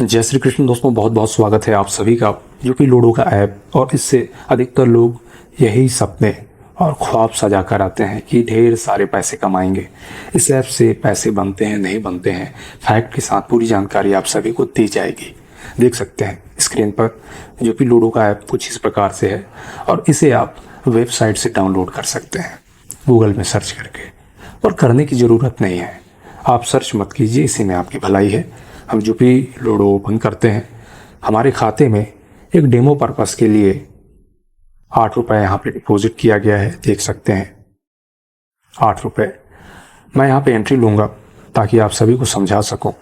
जय श्री कृष्ण दोस्तों, बहुत बहुत स्वागत है आप सभी का यूपी लूडो का ऐप। और इससे अधिकतर लोग यही सपने और ख्वाब सजा कर आते हैं कि ढेर सारे पैसे कमाएंगे। इस ऐप से पैसे बनते हैं नहीं बनते हैं, फैक्ट के साथ पूरी जानकारी आप सभी को दी जाएगी। देख सकते हैं स्क्रीन पर यूपी लूडो का ऐप कुछ इस प्रकार से है और इसे आप वेबसाइट से डाउनलोड कर सकते हैं गूगल में सर्च करके। और करने की ज़रूरत नहीं है, आप सर्च मत कीजिए, इसी में आपकी भलाई है। हम यूपी लूडो ओपन करते हैं। हमारे खाते में एक डेमो पर्पस के लिए 8 रुपये यहाँ पे डिपॉजिट किया गया है, देख सकते हैं 8 रुपये। मैं यहाँ पे एंट्री लूँगा ताकि आप सभी को समझा सकूँ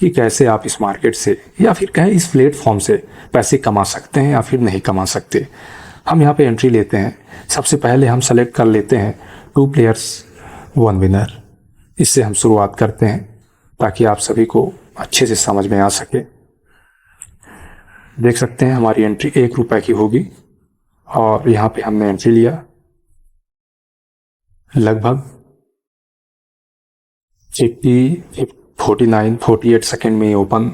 कि कैसे आप इस मार्केट से या फिर कहें इस प्लेटफॉर्म से पैसे कमा सकते हैं या फिर नहीं कमा सकते। हम यहाँ पे एंट्री लेते हैं। सबसे पहले हम सेलेक्ट कर लेते हैं 2 प्लेयर्स 1 विनर। इससे हम शुरुआत करते हैं ताकि आप सभी को अच्छे से समझ में आ सके। देख सकते हैं हमारी एंट्री 1 रुपये की होगी और यहाँ पे हमने एंट्री लिया। लगभग 48 सेकेंड में ओपन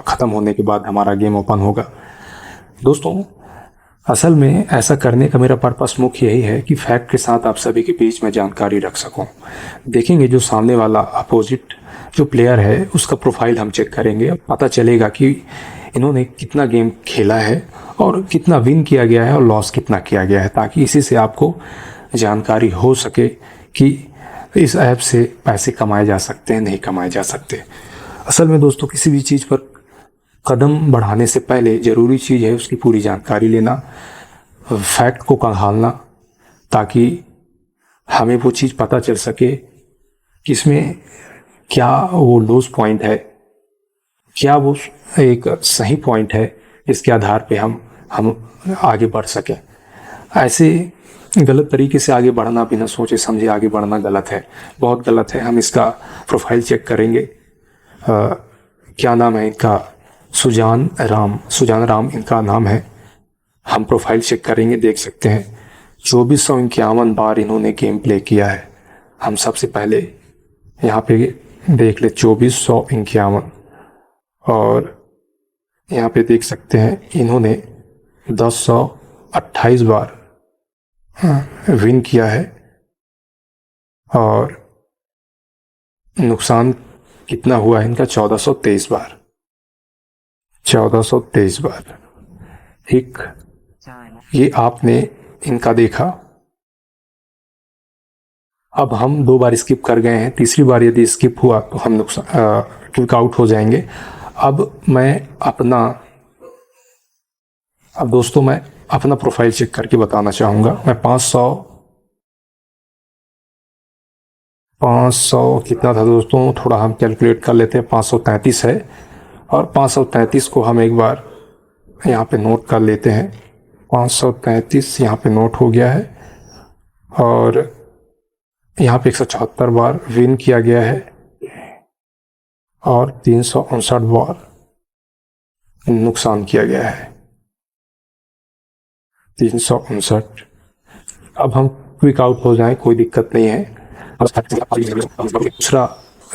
ख़त्म होने के बाद हमारा गेम ओपन होगा। दोस्तों, असल में ऐसा करने का मेरा पर्पस मुख्य यही है कि फैक्ट के साथ आप सभी के बीच में जानकारी रख सकूं। देखेंगे जो सामने वाला अपोजिट जो प्लेयर है उसका प्रोफाइल हम चेक करेंगे, पता चलेगा कि इन्होंने कितना गेम खेला है और कितना विन किया गया है और लॉस कितना किया गया है, ताकि इसी से आपको जानकारी हो सके कि इस ऐप से पैसे कमाए जा सकते हैं नहीं कमाए जा सकते। असल में दोस्तों, किसी भी चीज़ पर कदम बढ़ाने से पहले ज़रूरी चीज़ है उसकी पूरी जानकारी लेना, फैक्ट को खंगालना, ताकि हमें वो चीज़ पता चल सके कि इसमें क्या वो लूज पॉइंट है, क्या वो एक सही पॉइंट है जिसके आधार पे हम आगे बढ़ सकें। ऐसे गलत तरीके से आगे बढ़ना, बिना सोचे समझे आगे बढ़ना गलत है, बहुत गलत है। हम इसका प्रोफाइल चेक करेंगे। क्या नाम है इनका? सुजान राम इनका नाम है। हम प्रोफाइल चेक करेंगे, देख सकते हैं 2451 बार इन्होंने गेम प्ले किया है। हम सबसे पहले यहाँ पे देख ले 2451 और यहाँ पे देख सकते हैं इन्होंने 1028 बार विन किया है और नुकसान कितना हुआ है इनका? 1423 बार। ठीक, ये आपने इनका देखा। अब हम 2 बार स्किप कर गए हैं, तीसरी बार यदि स्किप हुआ तो हम क्लिक आउट हो जाएंगे। अब दोस्तों मैं अपना प्रोफाइल चेक करके बताना चाहूँगा। मैं 500 कितना था दोस्तों, थोड़ा हम कैलकुलेट कर लेते हैं। 533 है और 533 को हम एक बार यहाँ पे नोट कर लेते हैं। 533 यहाँ पे नोट हो गया है और यहाँ पे 174 बार विन किया गया है और 359 बार नुकसान किया गया है। 359। अब हम क्विक आउट हो जाएं, कोई दिक्कत नहीं है। दूसरा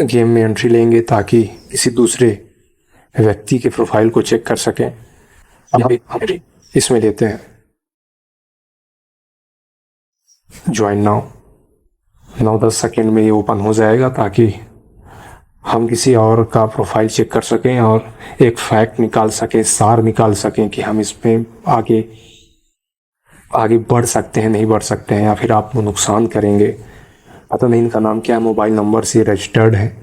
गेम में एंट्री लेंगे ताकि किसी दूसरे व्यक्ति के प्रोफाइल को चेक कर सकें। अब हम इसमें लेते हैं ज्वाइन नाउ। 9-10 सेकेंड में ये ओपन हो जाएगा ताकि हम किसी और का प्रोफाइल चेक कर सकें और एक फैक्ट निकाल सकें, सार निकाल सकें कि हम इसमें आगे बढ़ सकते हैं नहीं बढ़ सकते हैं, या फिर आप नुकसान करेंगे। पता नहीं इनका नाम क्या है, मोबाइल नंबर से रजिस्टर्ड है।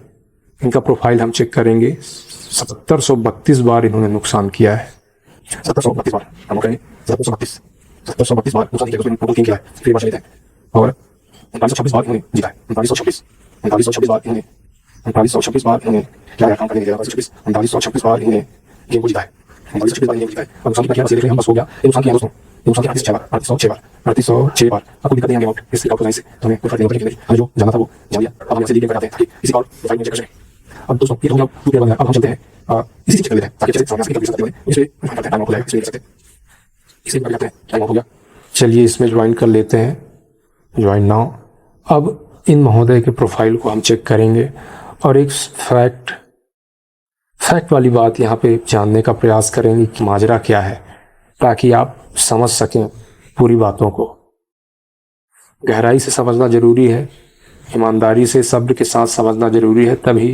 इनका प्रोफाइल हम चेक करेंगे। 1732 बार इन्होंने नुकसान किया है। 1732 बार हम करें, 1732 बार नुकसान किया है, फिर बार है। और 3926 बार इन्होंने जीता है। 3926 बार इन्होंने 3926 बार इन्होंने क्या काम करने दिया। 3926 बार इन्होंने गेम को जीता है। 3926 बार गेम जीता है। अब नुकसान की क्या हम बस हो गया। नुकसान किया दोस्तों, नुकसान किया 3806 बार। आपको दिक्कत नहीं आगे आउट इसलिए आउट से हमें कोई फर्क नहीं पड़ता। हमें जो जाना था वो जा लिया। अब हम ऐसे लीग कराते हैं ताकि इसी और फाइल में चेक कर सकें। अब दोस्तों ये हो गया 2 प्लेयर बन गया। अब हम चलते हैं इसी चीज कर लेते हैं ताकि अच्छे से समझ सकें। इसमें टाइम आउट हो जाएगा, इसमें सकते इसे कर लेते हैं। टाइम आउट हो गया, चलिए इसमें ज्वाइन कर लेते हैं। Join now. अब इन महोदय के प्रोफाइल को हम चेक करेंगे और एक फैक्ट वाली बात यहाँ पे जानने का प्रयास करेंगे कि माजरा क्या है, ताकि आप समझ सकें पूरी बातों को। गहराई से समझना जरूरी है, ईमानदारी से सब्र के साथ समझना जरूरी है, तभी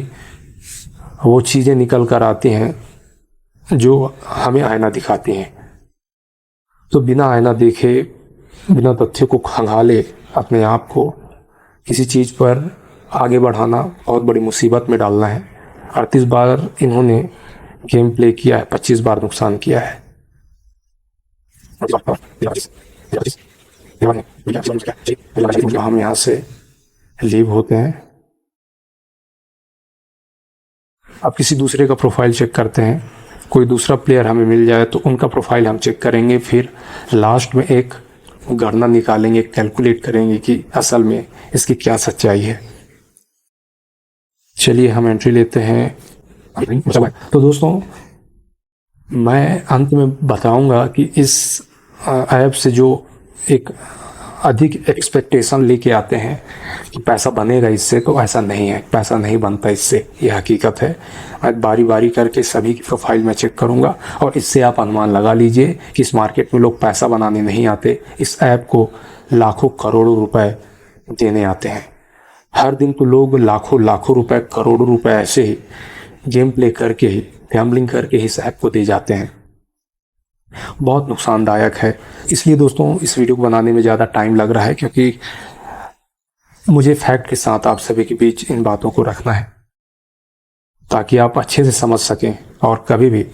वो चीज़ें निकल कर आती हैं जो हमें आईना दिखाती हैं। तो बिना आईना देखे, बिना तथ्यों को खंगाले अपने आप को किसी चीज़ पर आगे बढ़ाना बहुत बड़ी मुसीबत में डालना है। 38 बार इन्होंने गेम प्ले किया है, 25 बार नुकसान किया है। हम यहाँ से लीव होते हैं। अब किसी दूसरे का प्रोफाइल चेक करते हैं, कोई दूसरा प्लेयर हमें मिल जाए तो उनका प्रोफाइल हम चेक करेंगे, फिर लास्ट में एक गणना निकालेंगे, कैलकुलेट करेंगे कि असल में इसकी क्या सच्चाई है। चलिए हम एंट्री लेते हैं। तो दोस्तों, मैं अंत में बताऊंगा कि इस ऐप से जो एक अधिक एक्सपेक्टेशन लेके आते हैं कि पैसा बनेगा इससे, तो ऐसा नहीं है, पैसा नहीं बनता इससे, ये हकीकत है। आज बारी बारी करके सभी की प्रोफाइल में चेक करूंगा और इससे आप अनुमान लगा लीजिए कि इस मार्केट में लोग पैसा बनाने नहीं आते, इस ऐप को लाखों करोड़ों रुपए देने आते हैं। हर दिन तो लोग लाखों लाखों रुपए, करोड़ों रुपए ऐसे ही गेम प्ले करके ही, गैम्बलिंग करके ही इस ऐप को दे जाते हैं। बहुत नुकसानदायक है। इसलिए दोस्तों, इस वीडियो को बनाने में ज़्यादा टाइम लग रहा है, क्योंकि मुझे फैक्ट के साथ आप सभी के बीच इन बातों को रखना है, ताकि आप अच्छे से समझ सकें और कभी भी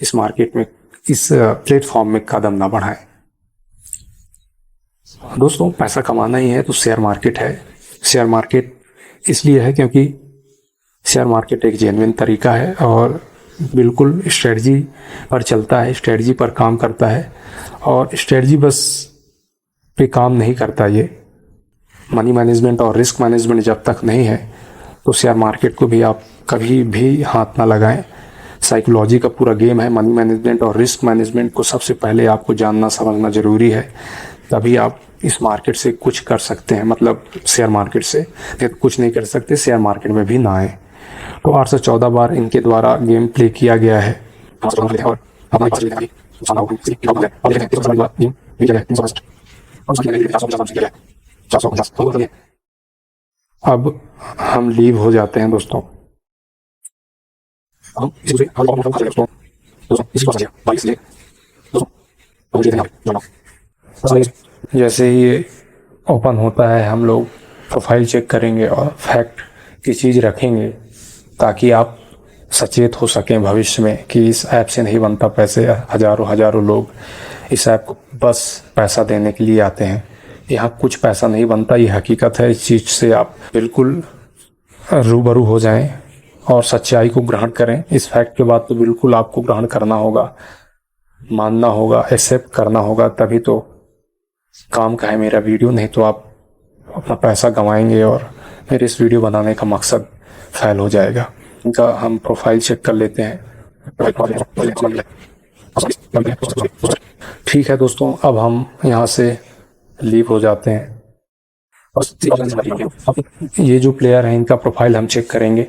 इस मार्केट में, इस प्लेटफॉर्म में कदम ना बढ़ाएं। दोस्तों, पैसा कमाना ही है तो शेयर मार्केट है। शेयर मार्केट इसलिए है क्योंकि शेयर मार्केट एक जेन्युइन तरीका है और बिल्कुल स्ट्रेटजी पर चलता है, स्ट्रेटजी पर काम करता है। और स्ट्रेटजी बस पे काम नहीं करता, ये मनी मैनेजमेंट और रिस्क मैनेजमेंट जब तक नहीं है तो शेयर मार्केट को भी आप कभी भी हाथ ना लगाएं। साइकोलॉजी का पूरा गेम है। मनी मैनेजमेंट और रिस्क मैनेजमेंट को सबसे पहले आपको जानना समझना ज़रूरी है, तभी आप इस मार्केट से कुछ कर सकते हैं। मतलब शेयर मार्केट से कुछ नहीं कर सकते, शेयर मार्केट में भी ना आए। तो 814 बार इनके द्वारा गेम प्ले किया गया है। अब हम लीव हो जाते हैं दोस्तों। जैसे ही ये ओपन होता है, हम लोग प्रोफाइल चेक करेंगे और फैक्ट की चीज़ रखेंगे, ताकि आप सचेत हो सकें भविष्य में कि इस ऐप से नहीं बनता पैसे। हजारों हजारों लोग इस ऐप को बस पैसा देने के लिए आते हैं। यहाँ कुछ पैसा नहीं बनता, ये हकीकत है। इस चीज़ से आप बिल्कुल रूबरू हो जाएं और सच्चाई को ग्रहण करें। इस फैक्ट के बाद तो बिल्कुल आपको ग्रहण करना होगा, मानना होगा, एक्सेप्ट करना होगा, तभी तो काम का है मेरा वीडियो। नहीं तो आप अपना पैसा गंवाएंगे और मेरे इस वीडियो बनाने का मकसद फेल हो जाएगा। इनका हम प्रोफाइल चेक कर लेते हैं। ठीक है दोस्तों, अब हम यहाँ से लीव हो जाते हैं। ये जो प्लेयर है, इनका प्रोफाइल हम चेक करेंगे।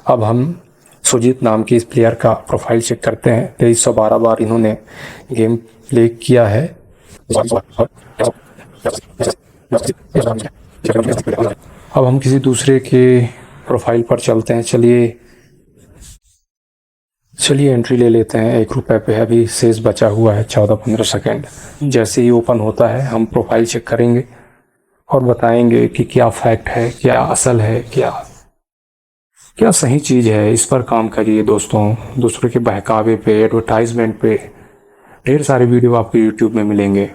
अब हम सुजीत नाम के इस प्लेयर का प्रोफाइल चेक करते हैं। 2312 बार इन्होंने गेम प्ले किया है। अब हम किसी दूसरे के प्रोफाइल पर चलते हैं। चलिए एंट्री ले लेते हैं। 1 रुपये पे अभी शेष बचा हुआ है 14-15 सेकेंड। जैसे ही ओपन होता है, हम प्रोफाइल चेक करेंगे और बताएंगे कि क्या फैक्ट है, क्या असल है, क्या सही चीज़ है। इस पर काम करिए दोस्तों। दूसरों के बहकावे पे, एडवर्टाइजमेंट पे ढेर सारे वीडियो आपको यूट्यूब में मिलेंगे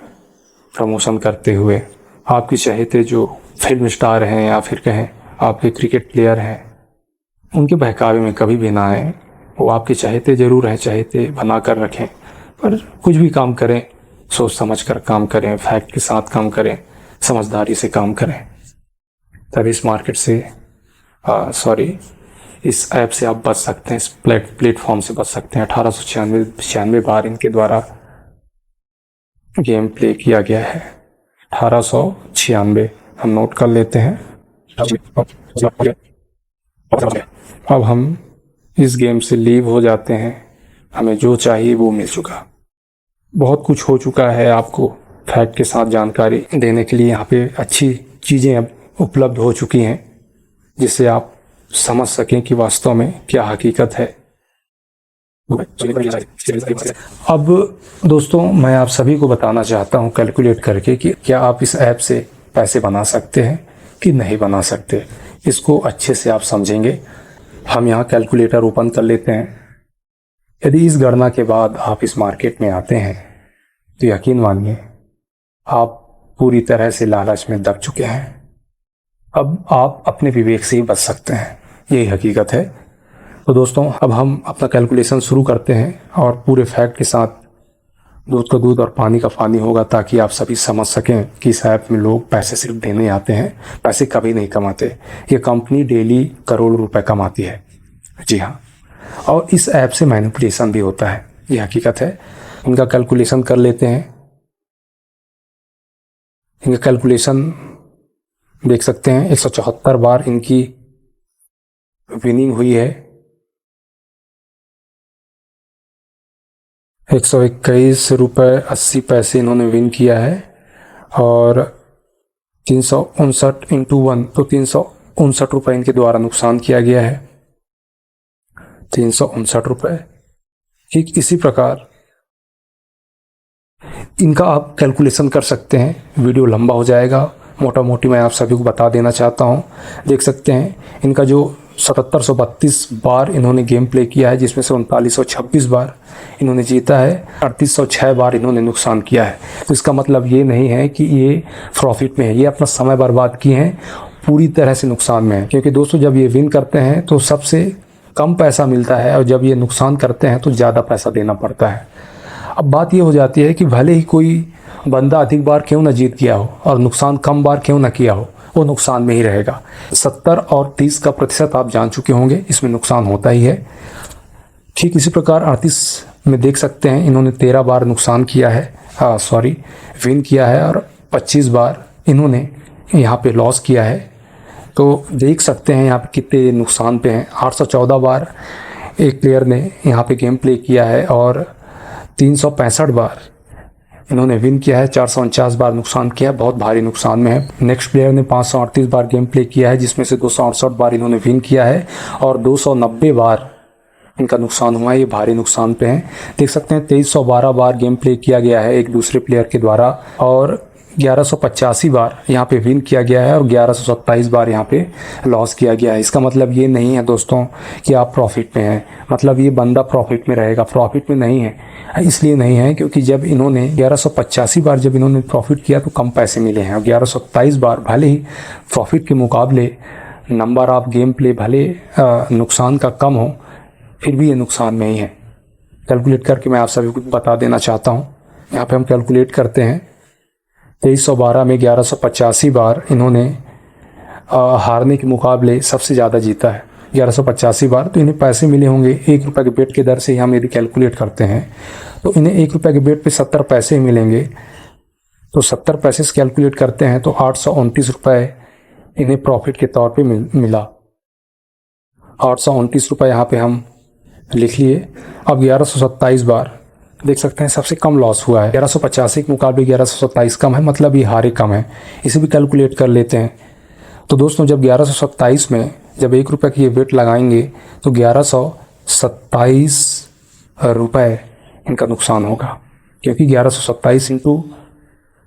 प्रमोशन करते हुए। आपके चहेते जो फिल्म स्टार हैं या फिर कहें आपके क्रिकेट प्लेयर हैं, उनके बहकावे में कभी भी ना आए। वो आपके चहेते ज़रूर हैं, चहेते बना कर रखें, पर कुछ भी काम करें सोच समझ कर काम करें, फैक्ट के साथ काम करें, समझदारी से काम करें, तभी इस मार्केट से इस ऐप से आप बच सकते हैं, इस प्लेटफॉर्म से बच सकते हैं। 1896 बार इनके द्वारा गेम प्ले किया गया है। 1896 हम नोट कर लेते हैं। अब हम इस गेम से लीव हो जाते हैं, हमें जो चाहिए वो मिल चुका। बहुत कुछ हो चुका है, आपको फैक्ट के साथ जानकारी देने के लिए यहाँ पे अच्छी चीज़ें अब उपलब्ध हो चुकी हैं, जिससे आप समझ सकें कि वास्तव में क्या हकीकत है। अब दोस्तों, मैं आप सभी को बताना चाहता हूँ कैलकुलेट करके कि क्या आप इस ऐप से पैसे बना सकते हैं कि नहीं बना सकते। इसको अच्छे से आप समझेंगे। हम यहाँ कैलकुलेटर ओपन कर लेते हैं। यदि इस गणना के बाद आप इस मार्केट में आते हैं तो यकीन मानिए आप पूरी तरह से लालच में दब चुके हैं। अब आप अपने विवेक से ही बच सकते हैं, यही हकीकत है। तो दोस्तों, अब हम अपना कैलकुलेशन शुरू करते हैं और पूरे फैक्ट के साथ दूध का दूध और पानी का पानी होगा, ताकि आप सभी समझ सकें कि इस ऐप में लोग पैसे सिर्फ देने आते हैं, पैसे कभी नहीं कमाते। ये कंपनी डेली करोड़ रुपए कमाती है, जी हाँ। और इस ऐप से मैनिपुलेशन भी होता है, ये हकीकत है। इनका कैलकुलेशन कर लेते हैं। इनका कैलकुलेशन देख सकते हैं, 174 बार इनकी विनिंग हुई है। 121 रुपये 80 पैसे इन्होंने विन किया है। और 359 इंटू 1 तो 359 रुपये इनके द्वारा नुकसान किया गया है। 359 रुपये। ठीक इसी प्रकार इनका आप कैलकुलेशन कर सकते हैं। वीडियो लंबा हो जाएगा, मोटा मोटी मैं आप सभी को बता देना चाहता हूँ। देख सकते हैं इनका जो 7732 बार इन्होंने गेम प्ले किया है, जिसमें से 3926 बार इन्होंने जीता है, 3806 बार इन्होंने नुकसान किया है। तो इसका मतलब ये नहीं है कि ये प्रॉफिट में है, ये अपना समय बर्बाद किए हैं, पूरी तरह से नुकसान में है। क्योंकि दोस्तों, जब ये विन करते हैं तो सबसे कम पैसा मिलता है, और जब ये नुकसान करते हैं तो ज़्यादा पैसा देना पड़ता है। अब बात ये हो जाती है कि भले ही कोई बंदा अधिक बार क्यों ना जीत गया हो और नुकसान कम बार क्यों ना किया हो, वो नुकसान में ही रहेगा। 70 और 30 का प्रतिशत आप जान चुके होंगे, इसमें नुकसान होता ही है। ठीक इसी प्रकार 38 में देख सकते हैं इन्होंने 13 बार नुकसान किया है, विन किया है, और 25 बार इन्होंने यहाँ पे लॉस किया है। तो देख सकते हैं यहाँ पे कितने नुकसान पे हैं। 814 बार एक प्लेयर ने यहाँ पे गेम प्ले किया है, और 365 बार इन्होंने विन किया है, 449 बार नुकसान किया है, बहुत भारी नुकसान में है। नेक्स्ट प्लेयर ने 538 बार गेम प्ले किया है, जिसमें से 268 बार इन्होंने विन किया है, और 290 बार इनका नुकसान हुआ है, ये भारी नुकसान पे हैं। देख सकते हैं 2312 बार गेम प्ले किया गया है एक दूसरे प्लेयर के द्वारा, और 1185 बार यहाँ पे विन किया गया है, और 1127 बार यहाँ पे लॉस किया गया है। इसका मतलब ये नहीं है दोस्तों कि आप प्रॉफिट में हैं, मतलब ये बंदा प्रॉफिट में रहेगा, प्रॉफिट में नहीं है। इसलिए नहीं है क्योंकि जब इन्होंने 1185 बार जब इन्होंने प्रॉफिट किया तो कम पैसे मिले हैं, और 1127 बार भले ही प्रॉफिट के मुकाबले नंबर ऑफ गेम प्ले भले नुकसान का कम हो, फिर भी ये नुकसान में ही है। कैलकुलेट करके मैं आप सभी को बता देना चाहता हूँ। यहाँ पे हम कैलकुलेट करते हैं, 2312 में 1185 बार इन्होंने हारने के मुकाबले सबसे ज़्यादा जीता है, 1185 बार। तो इन्हें पैसे मिले होंगे 1 रुपये के बेट के दर से हम यदि कैलकुलेट करते हैं तो इन्हें 1 रुपये के बेट पे 70 पैसे मिलेंगे। तो 70 पैसे से कैलकुलेट करते हैं तो 829 रुपये इन्हें प्रॉफिट के तौर पे मिला। 829 रुपये यहाँ पे हम लिख लिए। अब 1127 बार देख सकते हैं सबसे कम लॉस हुआ है, 1185 के मुकाबले 1127 कम है, मतलब ये हारे कम है। इसे भी कैलकुलेट कर लेते हैं। तो दोस्तों, जब 1127 में जब 1 रुपये की ये बेट लगाएंगे तो 1127 रुपये इनका नुकसान होगा, क्योंकि 1127 इंटू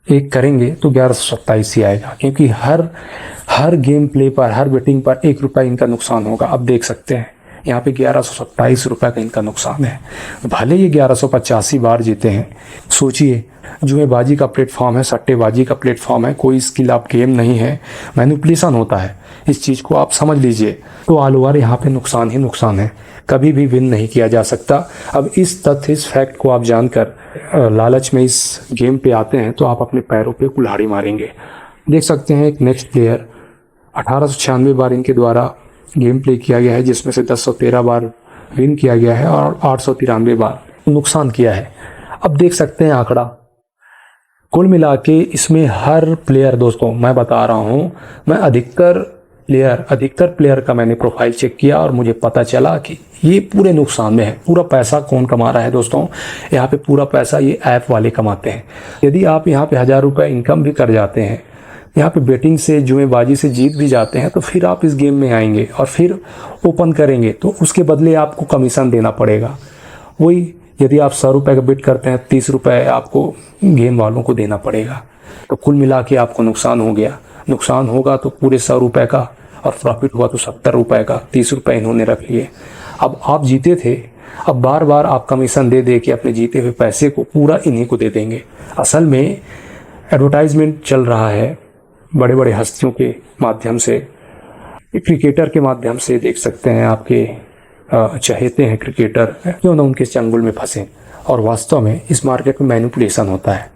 1 करेंगे तो 1127 ही आएगा, क्योंकि हर गेम प्ले पर, हर बेटिंग पर 1 रुपये इनका नुकसान होगा। अब देख सकते हैं यहाँ पे 1127 रुपये का इनका नुकसान है। भले ये 1185 बार जीते हैं। सोचिए, जुएबाजी का प्लेटफॉर्म है, सट्टेबाजी का प्लेटफॉर्म है, कोई स्किल आप गेम नहीं है, मैनिपुलेशन होता है। इस चीज़ को आप समझ लीजिए। तो ऑल ओवर यहाँ पे नुकसान ही नुकसान है, कभी भी विन नहीं किया जा सकता। अब इस तथ्य, इस फैक्ट को आप जानकर लालच में इस गेम पे आते हैं तो आप अपने पैरों पे कुल्हाड़ी मारेंगे। देख सकते हैं एक नेक्स्ट प्लेयर 1896 बार इनके द्वारा गेम प्ले किया गया है, जिसमें से 1013 बार विन किया गया है और 893 बार नुकसान किया है। अब देख सकते हैं आंकड़ा, कुल मिला के इसमें हर प्लेयर, दोस्तों मैं बता रहा हूँ, मैं अधिकतर प्लेयर, अधिकतर प्लेयर का मैंने प्रोफाइल चेक किया और मुझे पता चला कि ये पूरे नुकसान में है। पूरा पैसा कौन कमा रहा है दोस्तों? यहाँ पे पूरा पैसा ये ऐप वाले कमाते हैं। यदि आप यहाँ पे 1000 रुपये इनकम भी कर जाते हैं, यहाँ पे बेटिंग से, जुएबाजी से जीत भी जाते हैं, तो फिर आप इस गेम में आएंगे और फिर ओपन करेंगे तो उसके बदले आपको कमीशन देना पड़ेगा। वही यदि आप 100 रुपये का बिट करते हैं, 30 रुपये आपको गेम वालों को देना पड़ेगा। तो कुल मिला के आपको नुकसान हो गया। नुकसान होगा तो पूरे 100 रुपये का, और प्रॉफिट हुआ तो 70 रुपये का। 30 रुपये इन्होंने रख लिए। अब आप जीते थे, अब बार बार आप कमीशन दे दे के अपने जीते हुए पैसे को पूरा इन्हीं को दे देंगे। असल में एडवर्टाइजमेंट चल रहा है बड़े बड़े हस्तियों के माध्यम से, क्रिकेटर के माध्यम से। देख सकते हैं आपके चहेते हैं क्रिकेटर, क्यों ना उनके चंगुल में फंसे। और वास्तव में इस मार्केट में मैनिपुलेशन होता है।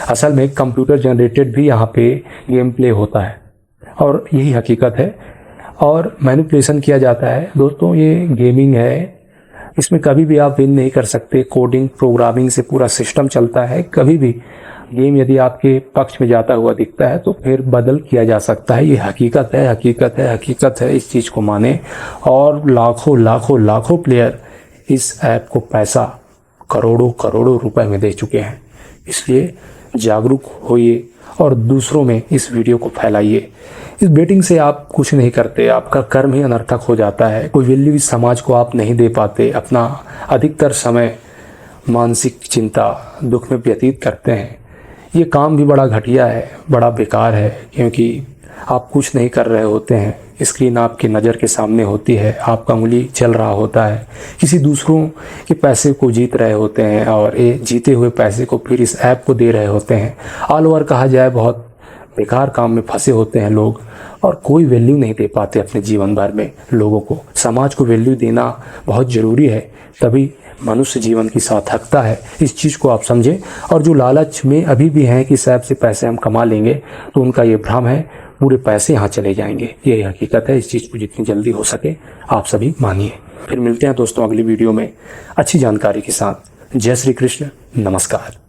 असल में कंप्यूटर जनरेटेड भी यहाँ पे गेम प्ले होता है और यही हकीकत है। और मैनिपुलेशन किया जाता है दोस्तों। ये गेमिंग है, इसमें कभी भी आप विन नहीं कर सकते। कोडिंग, प्रोग्रामिंग से पूरा सिस्टम चलता है। कभी भी गेम यदि आपके पक्ष में जाता हुआ दिखता है तो फिर बदल किया जा सकता है। ये हकीकत है, हकीकत है, हकीकत है। इस चीज़ को माने। और लाखों लाखों लाखों प्लेयर इस ऐप को पैसा करोड़ों करोड़ों रुपए में दे चुके हैं। इसलिए जागरूक होइए और दूसरों में इस वीडियो को फैलाइए। इस बेटिंग से आप कुछ नहीं करते, आपका कर्म ही अनर्थक हो जाता है। कोई वैल्यू इस समाज को आप नहीं दे पाते। अपना अधिकतर समय मानसिक चिंता, दुख में व्यतीत करते हैं। ये काम भी बड़ा घटिया है, बड़ा बेकार है, क्योंकि आप कुछ नहीं कर रहे होते हैं। स्क्रीन आपकी नज़र के सामने होती है, आपका उंगली चल रहा होता है, किसी दूसरों के पैसे को जीत रहे होते हैं और ये जीते हुए पैसे को फिर इस ऐप को दे रहे होते हैं। ऑल ओवर कहा जाए बहुत बेकार काम में फंसे होते हैं लोग और कोई वैल्यू नहीं दे पाते अपने जीवन भर में लोगों को। समाज को वैल्यू देना बहुत ज़रूरी है, तभी मनुष्य जीवन की सार्थकता है। इस चीज़ को आप समझें। और जो लालच में अभी भी हैं कि इस ऐप से पैसे हम कमा लेंगे, तो उनका ये भ्रम है। पूरे पैसे यहाँ चले जाएंगे, यही हकीकत है। इस चीज़ को जितनी जल्दी हो सके आप सभी मानिए। फिर मिलते हैं दोस्तों अगली वीडियो में अच्छी जानकारी के साथ। जय श्री कृष्ण, नमस्कार।